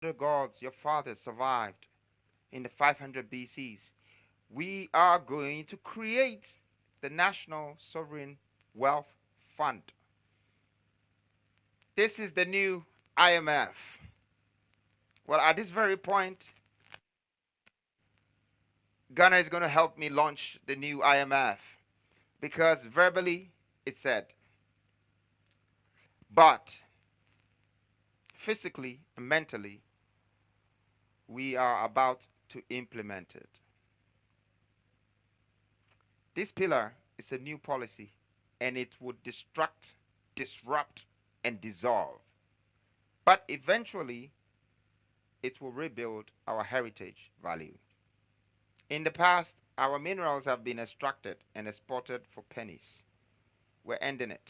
The gods, your fathers, survived in the 500 BCs. We are going to create the National Sovereign Wealth Fund. This is the new IMF. Well, at this very point, Ghana is going to help me launch the new IMF because verbally it said, but physically and mentally, we are about to implement it. This pillar is a new policy and it would distract, disrupt, and dissolve. But eventually, it will rebuild our heritage value. In the past, our minerals have been extracted and exported for pennies. We're ending it.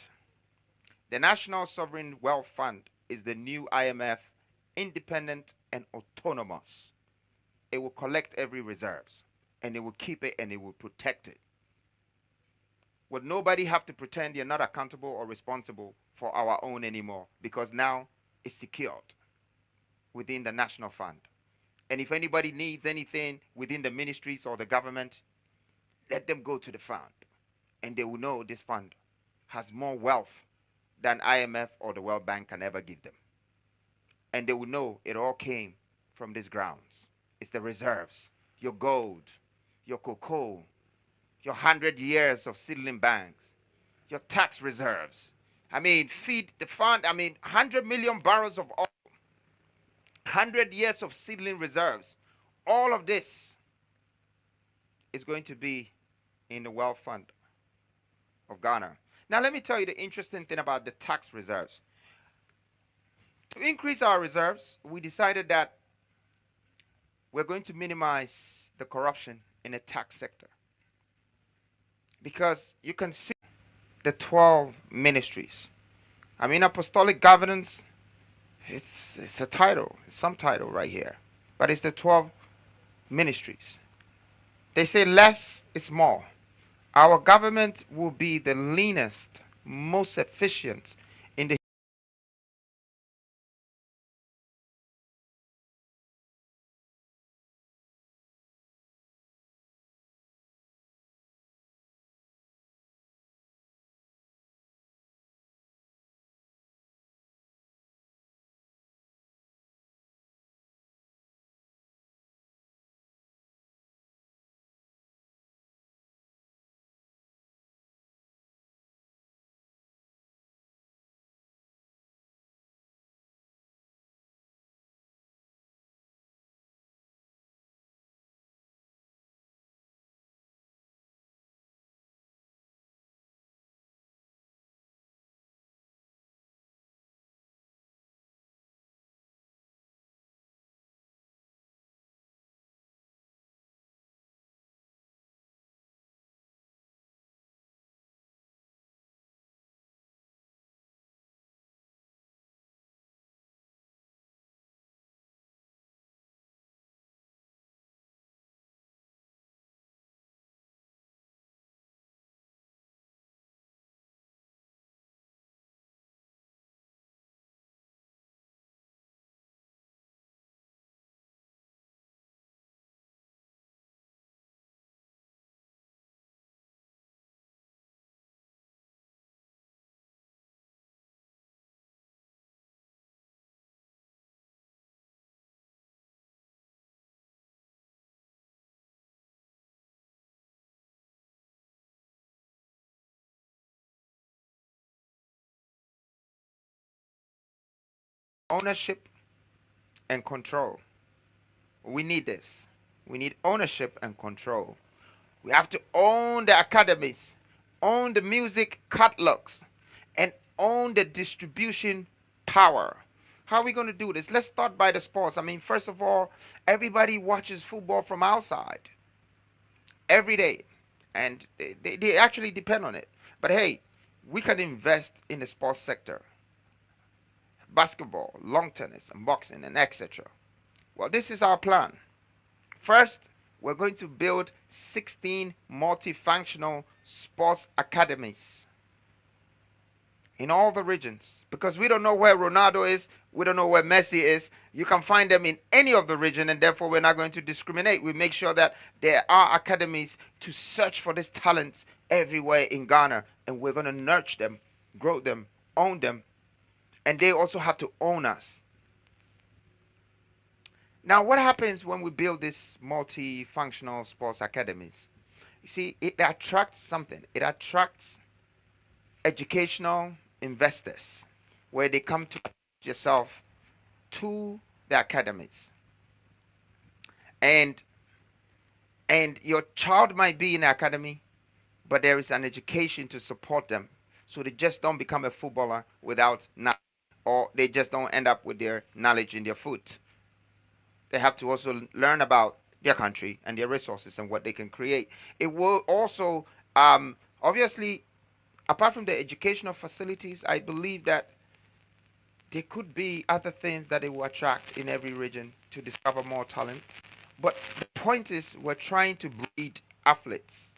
The National Sovereign Wealth Fund is the new IMF, independent and autonomous. It will collect every reserves and it will keep it and it will protect it. Would nobody have to pretend you're not accountable or responsible for our own anymore because now it's secured within the National Fund. And if anybody needs anything within the ministries or the government, let them go to the fund and they will know this fund has more wealth than IMF or the World Bank can ever give them. And they will know it all came from these grounds. It's the reserves, your gold, your cocoa, your 100 years of seedling banks, your tax reserves. I mean, feed the fund. I mean, 100 million barrels of oil, 100 years of seedling reserves. All of this is going to be in the wealth fund of Ghana. Now, let me tell you the interesting thing about the tax reserves. To increase our reserves, we decided that we're going to minimize the corruption in the tax sector. Because you can see the 12 ministries. I mean, apostolic governance, it's a title, it's some title right here. But it's the 12 ministries. They say less is more. Our government will be the leanest, most efficient in the ownership and control. We need this. We need ownership and control. We have to own the academies, own the music catalogs, and own the distribution power. How are we going to do this? Let's start by the sports. I mean, first of all, everybody watches football from outside every day, and they actually depend on it. But hey, we can invest in the sports sector, basketball, lawn tennis, and boxing, and etc. Well, this is our plan. First, we're going to build 16 multifunctional sports academies in all the regions, because we don't know where Ronaldo is, we don't know where Messi is. You can find them in any of the region, and therefore we're not going to discriminate. We make sure that there are academies to search for these talents everywhere in Ghana, and we're going to nurture them, grow them, own them, and they also have to own us. Now, what happens when we build these multifunctional sports academies? You see, it attracts something. It attracts educational investors where they come to yourself to the academies. And your child might be in the academy, but there is an education to support them. So they just don't become a footballer without knowledge, or they just don't end up with their knowledge in their foot. They have to also learn about their country and their resources and what they can create. It will also, obviously, apart from the educational facilities, I believe that there could be other things that it will attract in every region to discover more talent. But the point is, we're trying to breed athletes,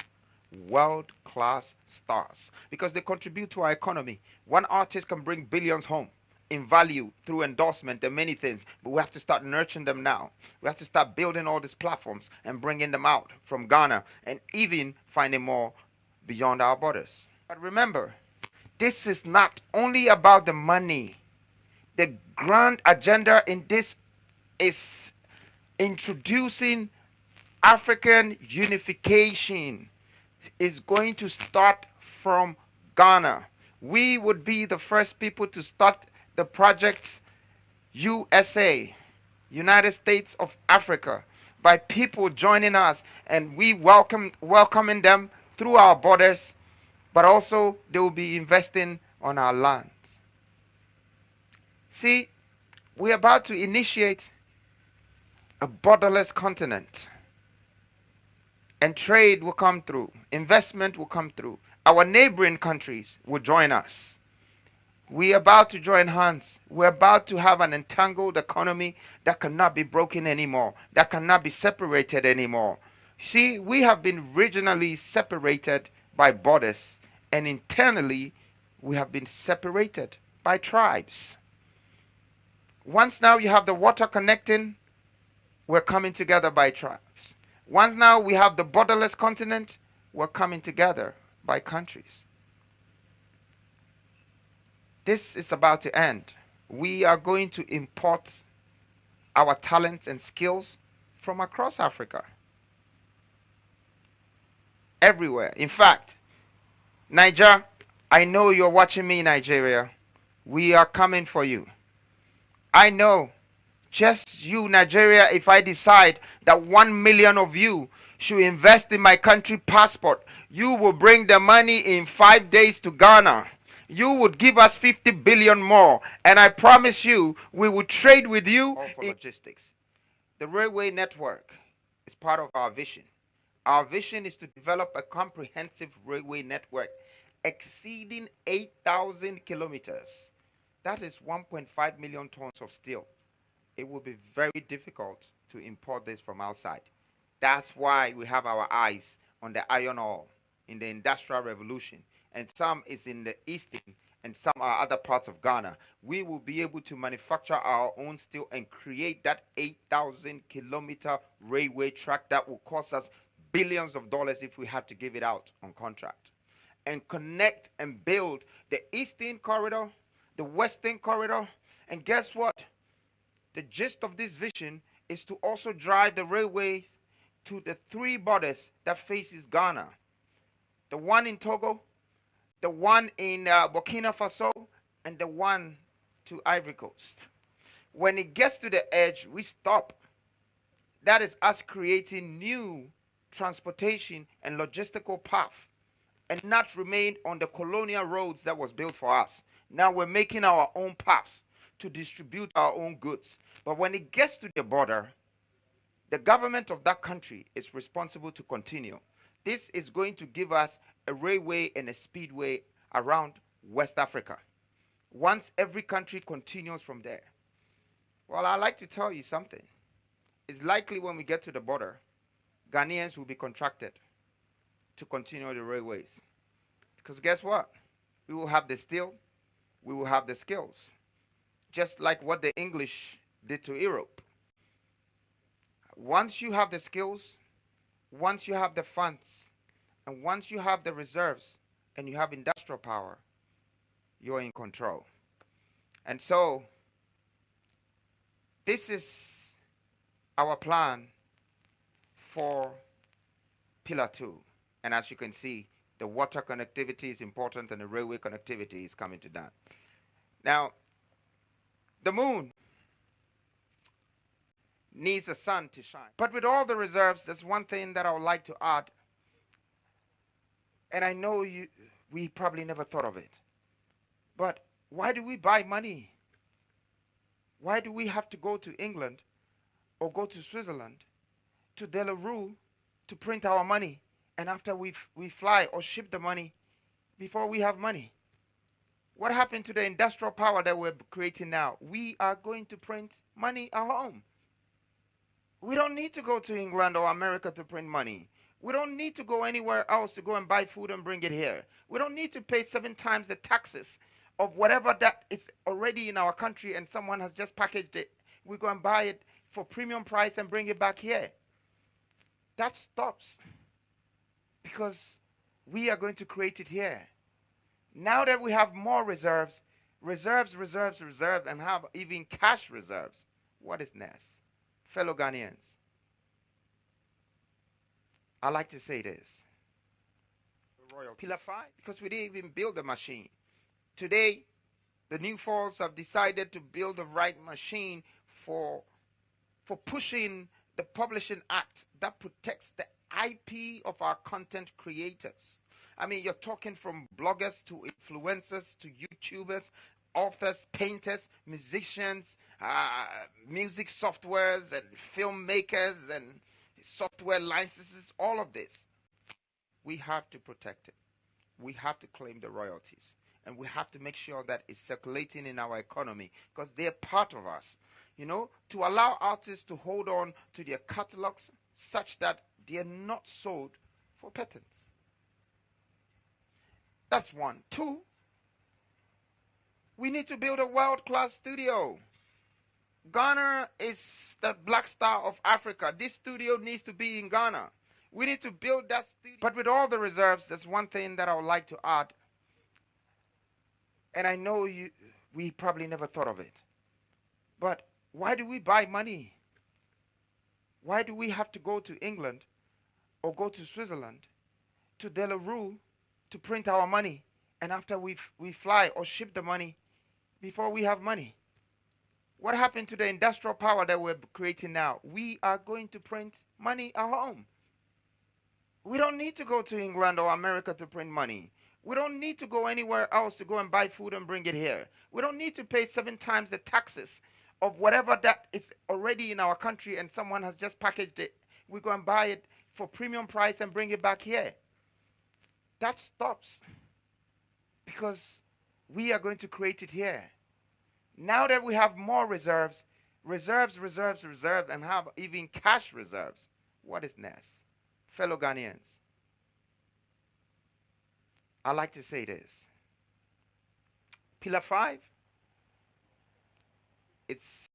world-class stars, because they contribute to our economy. One artist can bring billions home in value through endorsement and many things, but we have to start nurturing them now. We have to start building all these platforms and bringing them out from Ghana and even finding more beyond our borders. But remember, this is not only about the money. The grand agenda in this is introducing African unification. Is going to start from Ghana. We would be the first people to start the project USA, United States of Africa, by people joining us, and we welcoming them through our borders, but also they will be investing on our lands. See, we're about to initiate a borderless continent. And trade will come through. Investment will come through. Our neighboring countries will join us. We're about to join hands. We're about to have an entangled economy that cannot be broken anymore, that cannot be separated anymore. See, we have been regionally separated by borders, and internally, we have been separated by tribes. Once now you have the water connecting, we're coming together by tribes. Once now we have the borderless continent, we're coming together by countries. This is about to end. We are going to import our talents and skills from across Africa. Everywhere. In fact, Niger, I know you're watching me in Nigeria. We are coming for you. I know. Just you, Nigeria, if I decide that 1 million of you should invest in my country passport, you will bring the money in 5 days to Ghana. You would give us 50 billion more. And I promise you, we will trade with you. All for logistics. The railway network is part of our vision. Our vision is to develop a comprehensive railway network exceeding 8,000 kilometers. That is 1.5 million tons of steel. It will be very difficult to import this from outside. That's why we have our eyes on the iron ore in the Industrial Revolution, and some is in the eastern and some are other parts of Ghana. We will be able to manufacture our own steel and create that 8,000 kilometer railway track that will cost us billions of dollars if we have to give it out on contract. And connect and build the eastern corridor, the western corridor, and guess what? The gist of this vision is to also drive the railways to the 3 borders that faces Ghana. The one in Togo, the one in Burkina Faso, and the one to Ivory Coast. When it gets to the edge, we stop. That is us creating new transportation and logistical path and not remain on the colonial roads that was built for us. Now we're making our own paths to distribute our own goods. But when it gets to the border, the government of that country is responsible to continue. This is going to give us a railway and a speedway around West Africa. Once every country continues from there. Well, I'd like to tell you something. It's likely when we get to the border, Ghanaians will be contracted to continue the railways. Because guess what? We will have the steel, we will have the skills. Just like what the English did to Europe. Once you have the skills, once you have the funds, and once you have the reserves, and you have industrial power, you're in control. And so, this is our plan for Pillar 2. And as you can see, the water connectivity is important and the railway connectivity is coming to that. Now, the moon needs the sun to shine. But with all the reserves, there's one thing that I would like to add. And I know we probably never thought of it. But why do we buy money? Why do we have to go to England or go to Switzerland, to Delarue, to print our money? And after we fly or ship the money, before we have money? What happened to the industrial power that we're creating now? We are going to print money at home. We don't need to go to England or America to print money. We don't need to go anywhere else to go and buy food and bring it here. We don't need to pay 7 times the taxes of whatever that is already in our country and someone has just packaged it. We go and buy it for premium price and bring it back here. That stops because we are going to create it here. Now that we have more reserves, and have even cash reserves, what is next? Fellow Ghanaians, I like to say this. Pillar 5, because we didn't even build the machine. Today, the New Falls have decided to build the right machine for pushing the Publishing Act that protects the IP of our content creators. I mean, you're talking from bloggers to influencers to YouTubers, authors, painters, musicians, music softwares and filmmakers and software licenses, all of this. We have to protect it. We have to claim the royalties. And we have to make sure that it's circulating in our economy because they're part of us. You know, to allow artists to hold on to their catalogs such that they're not sold for patents. That's one. 2, we need to build a world-class studio. Ghana is the black star of Africa. This studio needs to be in Ghana. We need to build that studio. But with all the reserves, there's one thing that I would like to add. And I know we probably never thought of it. But why do we buy money? Why do we have to go to England or go to Switzerland, to Delarue, to print our money? And after we fly or ship the money, before we have money? What happened to the industrial power that we're creating now? We are going to print money at home. We don't need to go to England or America to print money. We don't need to go anywhere else to go and buy food and bring it here. We don't need to pay 7 times the taxes of whatever that is already in our country and someone has just packaged it. We go and buy it for premium price and bring it back here. That stops because we are going to create it here. Now that we have more reserves, and have even cash reserves, what is next? Fellow Ghanaians, I like to say this. Pillar 5, it's